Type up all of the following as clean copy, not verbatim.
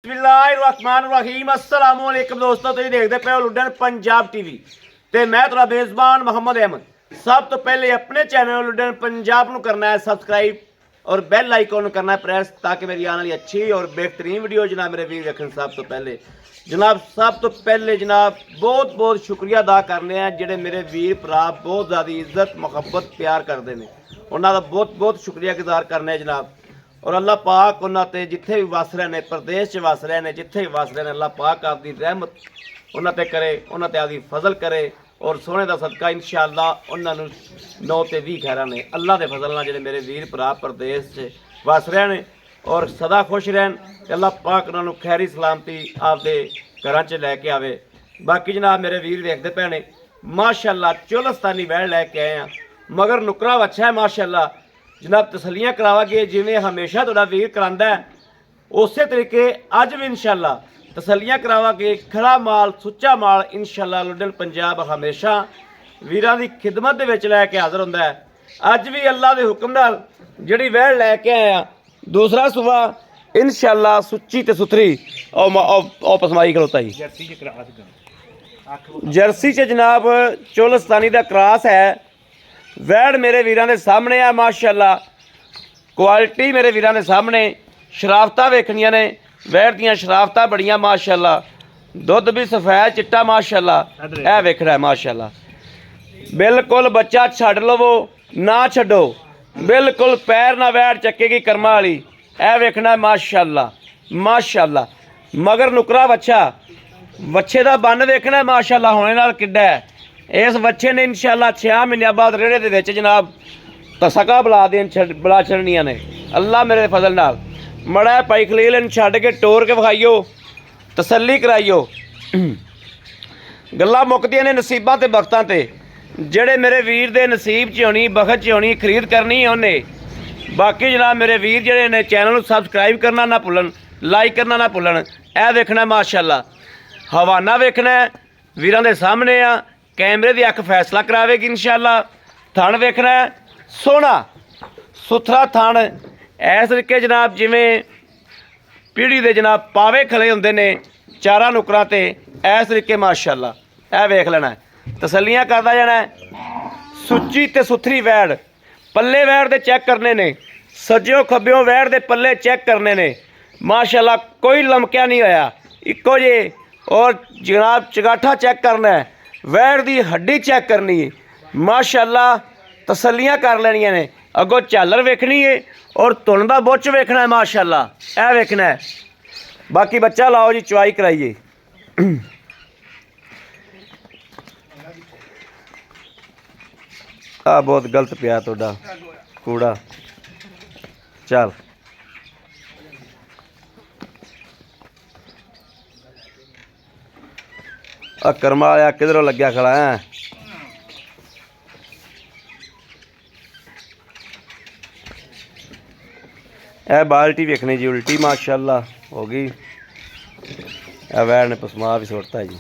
बिस्मिल्लाहिर्रहमानिर्रहीम अस्सलाम वालेकुम दोस्तों, तुसीं देखदे पे हो लुडन पंजाब टीवी ते मैं तुहाडा मेज़बान मोहम्मद अहमद। सब तो पहले अपने चैनल लुडन पंजाब नूं करना है सब्सक्राइब और बेल आइकॉन करना है प्रेस, ताकि मेरी आने वाली अच्छी और बेहतरीन वीडियो जनाब मेरे वीर देखन। सब तो पहले जनाब बहुत बहुत शुक्रिया अदा करने हैं जेडे मेरे वीर भरा बहुत ज़्यादा इज्जत मुहब्बत प्यार करते हैं, उन्होंने बहुत बहुत शुक्रिया गुजार करने जनाब। और अल्लाह पाक उन्होंने जिथे भी वस रहे हैं, प्रदेश च वस रहे हैं, जिथे भी वस रहे हैं, अल्लाह पाक आपकी रहमत उन्होंने करे, उन्होंने आपकी फजल करे और सोने का सदका इंशाअल्लाह उन्होंने 9 ते 20 खैर ने अल्लाह के फजल नाल जेडे मेरे वीर भरा प्रदेश च वस रहे हैं और सदा खुश रहन। अल्लाह पाक उन्होंने खैरी सलामती आपके घर च लैके आवे। बाकी जनाब मेरे वीर देखते पे ने माशाअल्लाह चोलस्तानी वैड़ लैके आए हैं, मगर नुकरा अच्छा है माशाअल्लाह जनाब। तसलियाँ करावागे जिमें हमेशा तुहाडा वीर करांदा है, उस तरीके अज भी इंशाअल्लाह तसलियाँ करावागे। खड़ा माल सुच्चा माल इंशाअल्लाह लुडन पंजाब हमेशा वीरां दी खिदमत दे विच लैके हाज़र हुंदा है। अज भी अल्लाह के हुक्म नाल जिहड़ी वैड़ लैके आए हैं, दूसरा सुबह इंशाअल्लाह सुच्ची ते सुथरी ओ पसमाई खलोता जी जर्सी च जनाब चोलस्तानी दा क्रॉस है। वैड़ मेरे वीरां दे सामने है माशाअल्लाह, क्वालिटी मेरे वीरां दे सामने। शराफतां वेखनियां ने, वैड़ दियां शराफतां बड़ियां माशाअल्लाह, दुध भी सफेद चिट्टा माशाअल्लाह। ए वेखना है माशाअल्लाह, बिल्कुल बच्चा छड्ड लवो ना छड्डो, बिल्कुल पैर ना वैड़ चक्केगी कर्मा वाली। ए वेखना है माशाअल्लाह माशाअल्लाह। मगर नुकरा बच्चा, बच्चे का बन वेखना माशाअल्लाह होने नाल किड्डा है। इस बच्चे ने इंशाअल्लाह 6 महीनों बाद रेड़े दे विच जनाब तसका बुला छड़नियां ने अल्लाह मेरे फजल नाल। मड़ा भाई खलील इन छड्ड के टोर के विखाइयो, तसल्ली कराइयो। गल्लां मुकदियां ने नसीबां ते बख्तां ते। जेड़े मेरे वीर दे नसीब च होनी, बखत च होनी, खरीद करनी है उन्हें। बाकी जनाब मेरे वीर जेड़े ने चैनल सबसक्राइब करना ना भुल्लन, लाइक करना ना भुल्लन। ए वेखना माशाअल्लाह हवाना वेखना वीरां दे सामने आ, कैमरे की अख फैसला करावेगी इंशाअल्लाह। थण वेखना सोहना सुथरा थण इस तरीके जनाब जिमें पीढ़ी दे जनाब पावे खले हुंदे ने चारा नुकरां ते, इस तरीके माशाअल्लाह। ए वेख लेना तसलियाँ करता जाना है। सुच्ची ते सुथरी वैड़, पल्ले वैड़ दे चैक करने ने, सज्जियों खब्बियों वैड़ दे पल्ले चैक करने ने माशाअल्लाह। कोई लमकिया नहीं होया, इक्को जे। और जनाब चगाठा चैक करना है, वैड़ दी हड्डी चैक करनी है माशाअल्लाह। तसलियाँ कर लेनियां ने, अगों झालर वेखनी है और धुन दा बुच वेखना है माशाअल्लाह। ए वेखना है। बाकी बच्चा लाओ जी चवाई कराइए। आ बहुत गलत पिया तुहाडा कूड़ा। चल कर्मा वाला किधरों लग्या खड़ा है। ए बाल्टी वेखनी जी उल्टी माशाअल्लाह हो गई। ए वैड़ ने पसमा भी सुटता जी।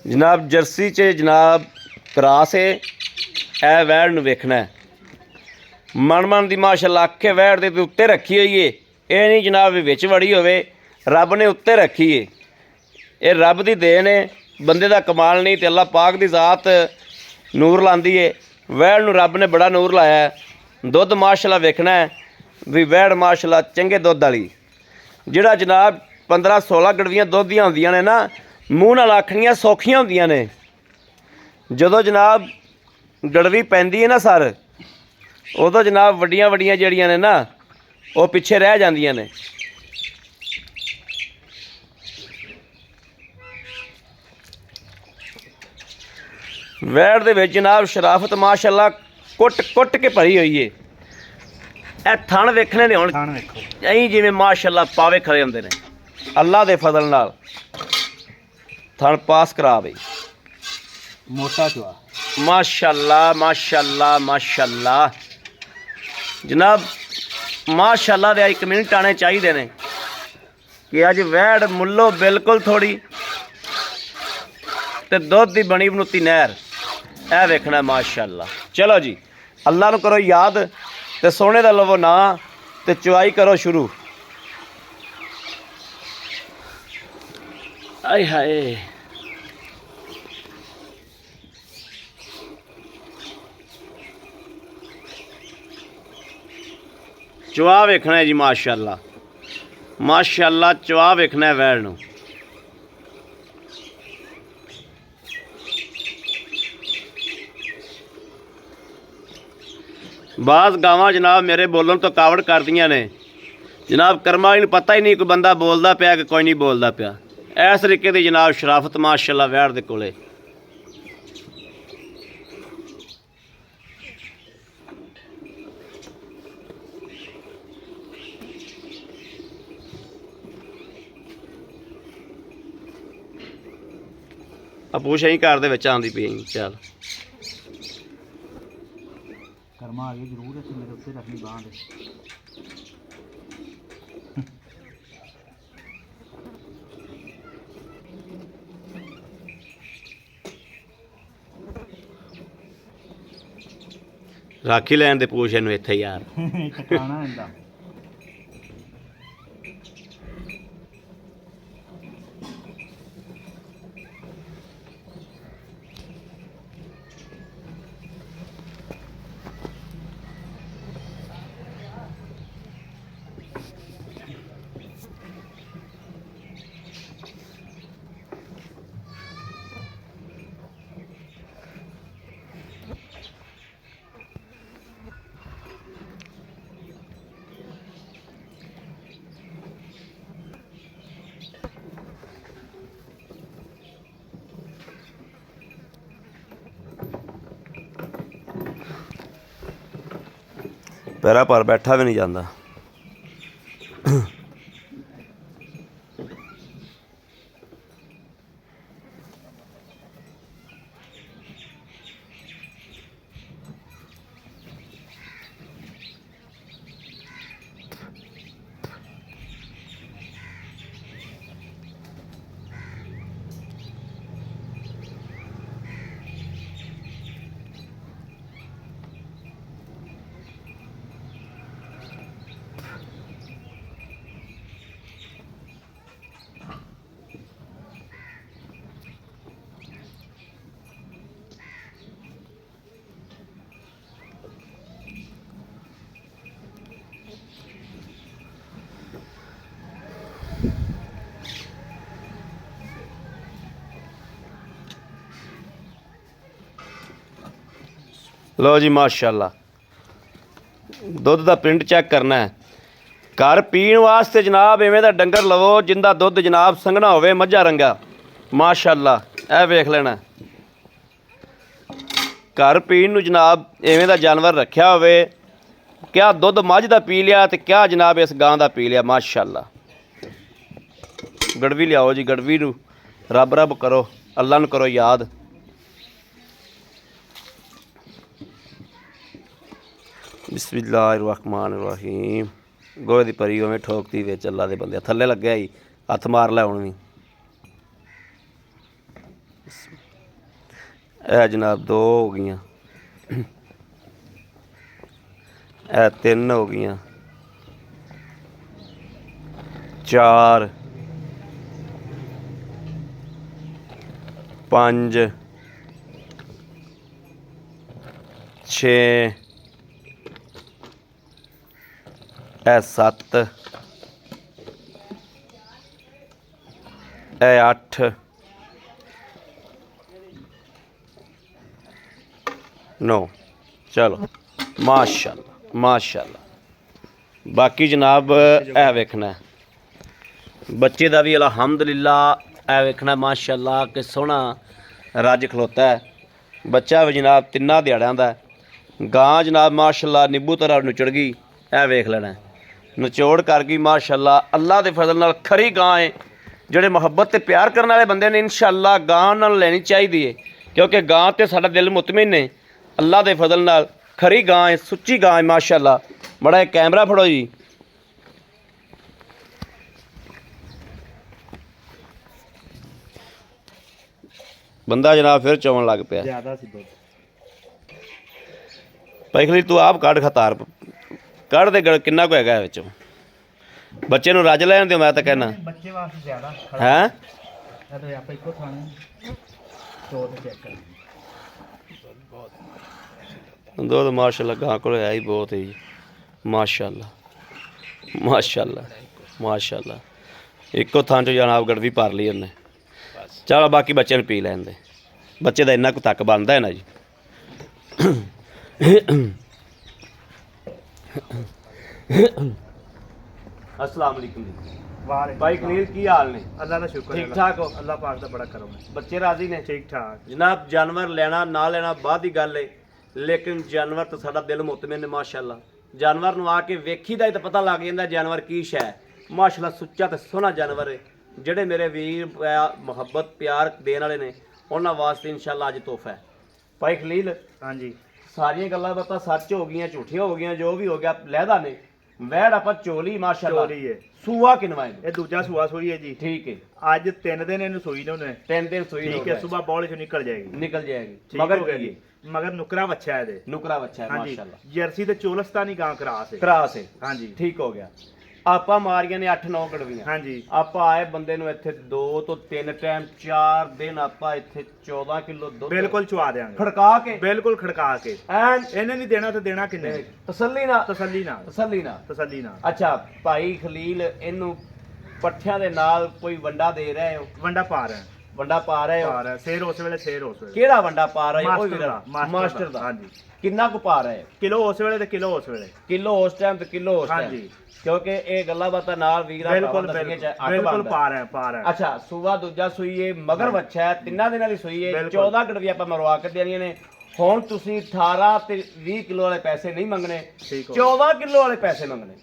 जनाब जर्सी च जनाब क्रॉस है। ए वैड़ नूं वेखना है मन मन दी माशाअल्लाह। अखे वैड़ दे उत्ते रखी हुई है, ये नहीं जनाब विच वड़ी होवे, रब ने उत्ते रखी है। ये रब दी देन है, बंदे दा कमाल नहीं। ते अल्लाह पाक दी ज़ात नूर लांदी है। वैड़ नूं रब ने बड़ा नूर लाया है। दुध माशाअल्लाह वेखना है भी वैड़ माशाअल्लाह चंगे दुध वाली। जिहड़ा जनाब 15-16 गड़वियाँ दुध दियां होंदियां ने ना, मूँह नाल आखणियां सौखियां होंदियां ने। जदों जनाब गड़वी पैंदी है ना सर, उदों जनाब वड्डियां वड्डियां जिहड़ियां ने ना वो पिछे रह जांदियां ने। वैड़ दे विच जनाब शराफत माशाअल्लाह कुट कुट के भरी हुई है। ए थण वेखने ने हुण ऐं जिवें माशाअल्लाह पावे खड़े हुंदे ने अल्लाह दे फजल नाल। थण पास करा बई मोटा चुआ माशाअल्लाह माशाअल्लाह माशाअल्लाह। जनाब माशाअल्लाह दे 1 मिनट आने चाहिए ने कि अज वैड़ मुल्लो बिल्कुल थोड़ी ते दुध की बनी बनूती नहर ए वेखना माशाअल्लाह। चलो जी अल्लाह नू करो याद ते सोने दा लवो ना ते चुआई करो शुरू। आय हाय चुआ वेखना है जी माशाअल्लाह माशाअल्लाह चुआ वेखना है वैड़ नू। बाज़ गावां जनाब मेरे बोलन तो कावड़ कर दियां ने जनाब कर्मा वाली नूं पता ही नहीं कोई बंदा बोलदा पिया कि कोई नहीं बोलदा पिया। इस तरीके की जनाब शराफत माशाअल्लाह वैड़ दे कोले। पूछ ही घर दे विच आंदी पई चल कर्मा आ गई जरूर है मेरे उत्ते रखनी बांह दे। राखी लैन दे पूछ इनू इत्थे यार टकाना इंदा पैरा पर बैठा भी नहीं जाता। लो जी माशाअल्लाह दुध का प्रिंट चेक करना है। घर पीण वास्ते जनाब इवें दा डंगर लवो जिंदा दुध जनाब संघना होवे मझा रंगा माशाअल्लाह ए वेख लेना। घर पीण नूं जनाब इवें दा जानवर रखिया होवे क्या दुध मझ दा पी लिया ते क्या जनाब इस गां दा पी लिया माशाअल्लाह। गड़वी लियाओ जी गड़वी नूं रब रब करो अल्लाह नूं करो याद। बिस्मिल्लाहिर्रहमानिर्रहीम गोहे दी परी उवें ठोकती विच अल्लाह दे बंदे थल्ले लग्या ही हथ मार लै हुण भी। ए जनाब 2 हो गईयां ए 3 हो गईयां 4 5 6 ए 7 ए 8 9 चलो माशाअल्लाह माशाअल्लाह। बाकी जनाब ए वेखना बच्चे का भी अल्हम्दुलिल्लाह ए वेखना माशाअल्लाह कि सोहना रज खलोता है। बच्चा भी जनाब 3 दिहाड़ियां दा गां जनाब माशाअल्लाह नींबू तरह नुचड़ गई ए वेख लेना निचोड़ कर गई माशाअल्लाह। अल्लाह के फजल नाल खरी गां है जोड़े मुहब्बत ते प्यार करने वाले बंदे ने इंशाअल्लाह गां नाल लेनी चाहिए क्योंकि गां ते साडा दिल मुतमिन है। अल्लाह के फजल नाल ਖਰੀ ਗਾਂ ਹੈ, ਸੁੱਚੀ ਗਾਂ ਹੈ ਮਾਸ਼ਾਅੱਲਾ। ਬੜਾ ਇਹ ਕੈਮਰਾ ਫੜੋ ਜੀ। ਬੰਦਾ ਜਨਾਬ ਫਿਰ ਚੌਣ ਲੱਗ ਪਿਆ। ਜ਼ਿਆਦਾ ਸੀ ਦੁੱਧ। ਭਾਈ ਖਲੀਲ ਤੂੰ ਆਪ ਕੱਢ ਖਤਾਰ, ਕੱਢ ਦੇ ਕਿੰਨਾ ਕੁ ਹੈਗਾ ਵਿੱਚੋਂ। ਬੱਚੇ ਨੂੰ ਰੱਜ ਲੈਣ ਦਿਓ, ਮੈਂ ਤਾਂ ਕਹਿਣਾ ਬੱਚੇ ਵਾਸਤੇ ਜ਼ਿਆਦਾ ਹੈ। ਇਹ ਤਾਂ ਆਪਾਂ ਇੱਕੋ ਥਾਣੇ ਚੋ ਤੇ ਚੈੱਕ ਕਰ। ਦੁੱਧ ਮਾਸ਼ਾਅੱਲਾ ਗਾਂ ਕੋਲ ਹੈ ਹੀ ਬਹੁਤ ਹੈ ਜੀ। ਮਾਸ਼ਾਅੱਲਾ ਮਾਸ਼ਾਅੱਲਾ ਮਾਸ਼ਾਅੱਲਾ। ਇੱਕੋ ਥਾਂ 'ਚ ਜਨਾਬ ਗੜਵੀ ਭਰ ਲਈ ਉਹਨੇ। ਚਲੋ ਬਾਕੀ ਬੱਚੇ ਨੂੰ ਪੀ ਲੈਣ ਦੇ। ਬੱਚੇ ਦਾ ਇੰਨਾ ਕੁ ਤੱਕ ਬਣਦਾ ਹੈ ਨਾ ਜੀ। अस्सलाम वालेकुम जी। ਵਾਲੇ भाई खलील की हाल ने? ਅੱਲਾ ਦਾ ਸ਼ੁਕਰ ठीक ठाक हो? ਅੱਲਾ ਪਾਕ ਦਾ ਬੜਾ ਕਰਮ ਹੈ। बच्चे राजी ने? ਠੀਕ ਠਾਕ। जनाब जानवर लेना ना लेना बाद की गल है, लेकिन जानवर तो साडा दिल मुतमिन है माशाअल्लाह। जानवर ਨੂੰ ਆ ਕੇ ਵੇਖੀਦਾ ਹੀ ਤਾਂ ਪਤਾ ਲੱਗ ਜਾਂਦਾ जानवर ਕੀ ਸ਼ੈ ਮਾਸ਼ਾਅੱਲਾ। ਸੁੱਚਾ ਤੇ ਸੋਹਣਾ जानवर ਹੈ। ਜਿਹੜੇ ਮੇਰੇ ਵੀਰ ਮੁਹੱਬਤ ਪਿਆਰ ਦੇਣ ਵਾਲੇ ਨੇ ਉਹਨਾਂ ਵਾਸਤੇ ਇਨਸ਼ਾਅੱਲਾ ਅੱਜ ਤੋਹਫਾ ਹੈ। ਭਾਈ ਖਲੀਲ ਹਾਂਜੀ ਸਾਰੀਆਂ ਗੱਲਾਂ ਬਾਤਾਂ ਸੱਚ ਹੋ ਗਈਆਂ ਝੂਠੀਆਂ ਹੋ ਗਈਆਂ, ਜੋ ਵੀ ਹੋ ਗਿਆ ਲਹਿਦਾ ਨੇ। ਵੈੜ ਆਪਾਂ ਚੋਲੀ ਮਾਸ਼ਾਅੱਲਾ। ਚੋਲੀ ਹੈ। ਸੂਆ ਕਿਨਵਾ ਇਹ ਦੂਜਾ ਸੂਆ ਸੂਈ ਹੈ ਜੀ। ਠੀਕ ਹੈ। ਅੱਜ 3 ਦਿਨ ਇਹਨੂੰ ਸੂਈ ਨੇ ਉਹਨੇ। 3 दिन ਸੂਈ ਠੀਕ ਹੈ। ਸਵੇਰ ਬੌਲੇ ਚੋਂ ਨਿਕਲ ਜਾਏਗੀ। निकल जाएगी। ਠੀਕ मगर ਹੋ ਗਿਆ की ਜੀ। ਮਗਰ ਨੁਕਰਾ ਬੱਚਾ ਇਹਦੇ। नुकरा बच्चा है ਹਾਂਜੀ माशाल्लाह। ਜਰਸੀ ਤੇ ਚੋਲਸਤਾਨੀ ਗਾਂ ਕਰਾਸ ਹੈ। क्रास है। ਹਾਂਜੀ ठीक हो गया। ਆਪਾਂ ਮਾਰੀਆਂ ਨੇ 8-9 ਕੜਵੀਆਂ। ਹਾਂਜੀ ਆਪਾਂ ਆਏ ਬੰਦੇ ਨੂੰ ਇੱਥੇ 2 ਤੋਂ 3 ਟਾਈਮ 4 ਦਿਨ ਆਪਾਂ ਇੱਥੇ 14 ਕਿਲੋ ਦੁੱਧ ਬਿਲਕੁਲ ਚੁਆ ਦੇਾਂਗੇ। ਖੜਕਾ ਕੇ ਬਿਲਕੁਲ ਖੜਕਾ ਕੇ। ਐਨ ਇਹਨੇ ਨਹੀਂ ਦੇਣਾ ਤੇ ਦੇਣਾ ਕਿੰਨੇ? ਤਸੱਲੀ ਨਾਲ ਤਸੱਲੀ ਨਾਲ। ਤਸੱਲੀ ਨਾਲ। ਤਸੱਲੀ ਨਾਲ। ਅੱਛਾ ਭਾਈ ਖਲੀਲ ਇਹਨੂੰ ਪੱਠਿਆਂ ਦੇ ਨਾਲ ਕੋਈ ਵੰਡਾ ਦੇ ਰਹੇ ਹੋ? ਵੰਡਾ ਪਾ ਰਹੇ ਵੰਡਾ ਪਾ ਰਹੇ ਹੋ? ਪਾ ਰਹੇ ਸ਼ੇਰ ਉਸ ਵੇਲੇ ਸ਼ੇਰ ਉਸ ਵੇਲੇ। ਕਿਹੜਾ ਵੰਡਾ ਪਾ ਰਹੇ ਹੋ? ਉਹ ਮਾਸਟਰ ਦਾ। ਮਾਸਟਰ ਦਾ। ਹਾਂਜੀ ਕਿੰਨਾ ਕੁ ਪਾ ਰਹੇ ਹੋ? ਕਿਲੋ ਉਸ ਵੇਲੇ ਤੇ ਕਿਲੋ ਉਸ ਵੇਲੇ। ਕਿਲੋ ਉਸ ਟਾਈਮ ਤੇ ਕਿਲੋ ਉਸ ਟਾਈਮ। ਹਾਂਜੀ ਕਿਉਂਕਿ ਇਹ ਗੱਲਾਂ ਬਾਤਾਂ ਨਾਲ ਵੀਰਾਂ ਬਿਲਕੁਲ ਦੱਸਣੀਆਂ ਚਾਹੀਦੀਆਂ। ਬਿਲਕੁਲ ਪਾ ਰਹੇ ਪਾ ਰਹੇ। ਅੱਛਾ ਸੂਆ ਦੂਜਾ ਸੂਈ ਏ ਮਗਰ ਬੱਚਾ ਹੈ, ਤਿੰਨਾਂ ਦਿਨਾਂ ਦੀ ਸੂਈ ਏ। ਬਿਲਕੁਲ। 14 ਗੜਵੀ ਆਪਾਂ ਮਰਵਾ ਕੇ ਦੇਣੀਆਂ ਨੇ। ਹੁਣ ਤੁਸੀਂ 18 ਤੇ 20 ਕਿਲੋ ਵਾਲੇ ਪੈਸੇ ਨਹੀਂ ਮੰਗਣੇ, ਠੀਕ ਹੋ। 14 ਕਿਲੋ ਵਾਲੇ ਪੈਸੇ ਮੰਗਣੇ।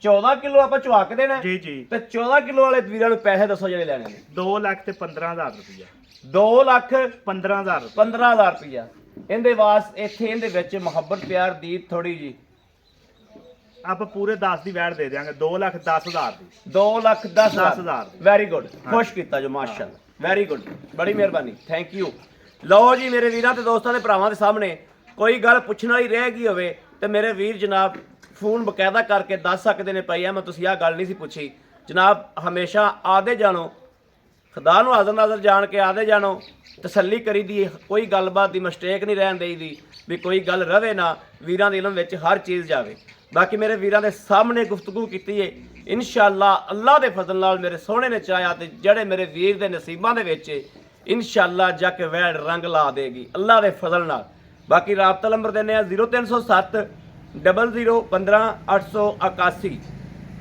14 ਕਿਲੋ ਆਪਾਂ ਚੁਆ ਕੇ ਦੇਣਾ ਜੀ ਜੀ। ਤੇ 14 ਕਿਲੋ ਵਾਲੇ ਵੀਰਾਂ ਨੂੰ ਪੈਸੇ ਦੱਸੋ ਜਿਹੜੇ ਲੈਣੇ ਨੇ। 2 ਲੱਖ ਤੇ 15,000 ਰੁਪਇਆ। 2 ਲੱਖ 15,000 15,000 ਰੁਪਇਆ। ਇਹਦੇ ਵਾਸਤੇ ਇੱਥੇ ਇਹਦੇ ਵਿੱਚ ਮੁਹੱਬਤ ਪਿਆਰ ਦੀ ਥੋੜੀ ਜੀ ਆਪਾਂ ਪੂਰੇ 10 ਦੀ ਵੈਟ ਦੇ ਦਿਆਂਗੇ। 2,10,000 ਦੀ। 2,10,000 ਦੀ। Very good. ਖੁਸ਼ ਕੀਤਾ ਜੋ ਮਾਸ਼ਾਅੱਲਾ। ਵੈਰੀ ਗੁੱਡ, ਬੜੀ ਮਿਹਰਬਾਨੀ, ਥੈਂਕ ਯੂ। ਲਓ ਜੀ ਮੇਰੇ ਵੀਰਾਂ ਤੇ ਦੋਸਤਾਂ ਦੇ ਭਰਾਵਾਂ ਦੇ ਸਾਹਮਣੇ ਕੋਈ ਗੱਲ ਪੁੱਛਣ ਵਾਲੀ ਰਹਿ ਗਈ ਹੋਵੇ ਤੇ ਮੇਰੇ ਵੀਰ ਜਨਾਬ ਫੋਨ ਬਕਾਇਦਾ ਕਰਕੇ ਦੱਸ ਸਕਦੇ ਨੇ। ਭਾਈ ਮੈਂ ਤੁਸੀਂ ਆਹ ਗੱਲ ਨਹੀਂ ਸੀ ਪੁੱਛੀ ਜਨਾਬ। ਹਮੇਸ਼ਾ ਆਦੇ ਜਾਣੋ, ਖੁਦਾ ਨੂੰ ਹਾਜ਼ਰ ਨਾਜ਼ਰ ਜਾਣ ਕੇ ਆਦੇ ਜਾਣੋ। ਤਸੱਲੀ ਕਰੀ ਦੀ, ਕੋਈ ਗੱਲਬਾਤ ਦੀ ਮਿਸਟੇਕ ਨਹੀਂ ਰਹਿਣ ਦੇਈਦੀ ਵੀ ਕੋਈ ਗੱਲ ਰਵੇ ਨਾ। ਵੀਰਾਂ ਦੇ ਇਲਮ ਵਿੱਚ ਹਰ ਚੀਜ਼ ਜਾਵੇ। ਬਾਕੀ ਮੇਰੇ ਵੀਰਾਂ ਦੇ ਸਾਹਮਣੇ ਗੁਫ਼ਤਗੂ ਕੀਤੀ ਹੈ। ਇਨਸ਼ਾਅੱਲਾ ਅੱਲਾ ਦੇ ਫਜ਼ਲ ਨਾਲ ਮੇਰੇ ਸੋਹਣੇ ਨੇ ਚਾਹਿਆ ਤੇ ਜਿਹੜੇ ਮੇਰੇ ਵੀਰ ਦੇ ਨਸੀਬਾਂ ਦੇ ਵਿੱਚ ਇਨਸ਼ਾਅੱਲਾ ਜਾ ਕੇ ਵੈੜ ਰੰਗ ਲਾ ਦੇਗੀ ਅੱਲਾ ਦੇ ਫਜ਼ਲ ਨਾਲ। ਬਾਕੀ ਰਾਬਤਾ ਨੰਬਰ ਦਿੰਦੇ ਆ 0307 00 15 881।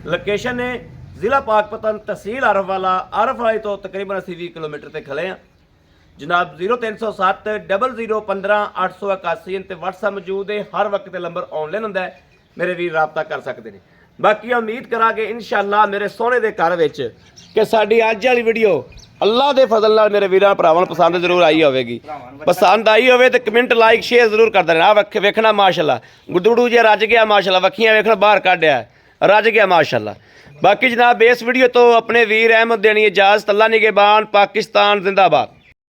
ਲੋਕੇਸ਼ਨ ਹੈ ਜ਼ਿਲ੍ਹਾ ਪਾਕਪਤਨ, ਤਹਿਸੀਲ ਆਰਫਵਾਲਾ। ਆਰਫਵਾਲੇ ਤੋਂ ਤਕਰੀਬਨ ਅਸੀਂ 20 ਕਿਲੋਮੀਟਰ ਤੇ ਖਲੇ ਹਾਂ ਜਨਾਬ। 0307 00 15 881 ਤੇ WhatsApp ਮੌਜੂਦ ਹੈ। ਹਰ ਵਕਤ ਤੇ ਨੰਬਰ ਆਨਲਾਈਨ ਹੁੰਦਾ ਹੈ, ਮੇਰੇ ਵੀਰ ਰਾਬਤਾ ਕਰ ਸਕਦੇ ਨੇ। ਬਾਕੀ ਉਮੀਦ ਕਰਾਂਗੇ ਇਨਸ਼ਾਅੱਲਾ ਮੇਰੇ ਸੋਹਣੇ ਦੇ ਘਰ ਵਿੱਚ ਕਿ ਸਾਡੀ ਅੱਜ ਵਾਲੀ ਵੀਡੀਓ ਅੱਲਾ ਦੇ ਫਜ਼ਲ ਨਾਲ ਮੇਰੇ ਵੀਰਾਂ ਭਰਾਵਾਂ ਨੂੰ ਪਸੰਦ ਜ਼ਰੂਰ ਆਈ ਹੋਵੇਗੀ। ਪਸੰਦ ਆਈ ਹੋਵੇ ਤੇ ਕਮੈਂਟ ਲਾਈਕ ਸ਼ੇਅਰ ਜ਼ਰੂਰ ਕਰ ਦੇਣਾ। ਆ ਵੇਖਣਾ ਮਾਸ਼ਾਅੱਲਾ ਗੁੱਡੂ ਜਿਹਾ ਰੱਜ ਗਿਆ ਮਾਸ਼ਾਅੱਲਾ। ਵੱਖੀਆਂ ਵੇਖਣਾ ਬਾਹਰ ਕੱਢਿਆ ਰੱਜ ਗਿਆ ਮਾਸ਼ਾਅੱਲਾ। ਬਾਕੀ ਜਨਾਬ ਇਸ ਵੀਡੀਓ ਤੋਂ ਆਪਣੇ ਵੀਰ ਅਹਿਮਦ ਦੇਣੀ ਇਜਾਜ਼ਤ। ਅੱਲਾ ਨਿਗਹਿਬਾਨ। ਪਾਕਿਸਤਾਨ ਜ਼ਿੰਦਾਬਾਦ।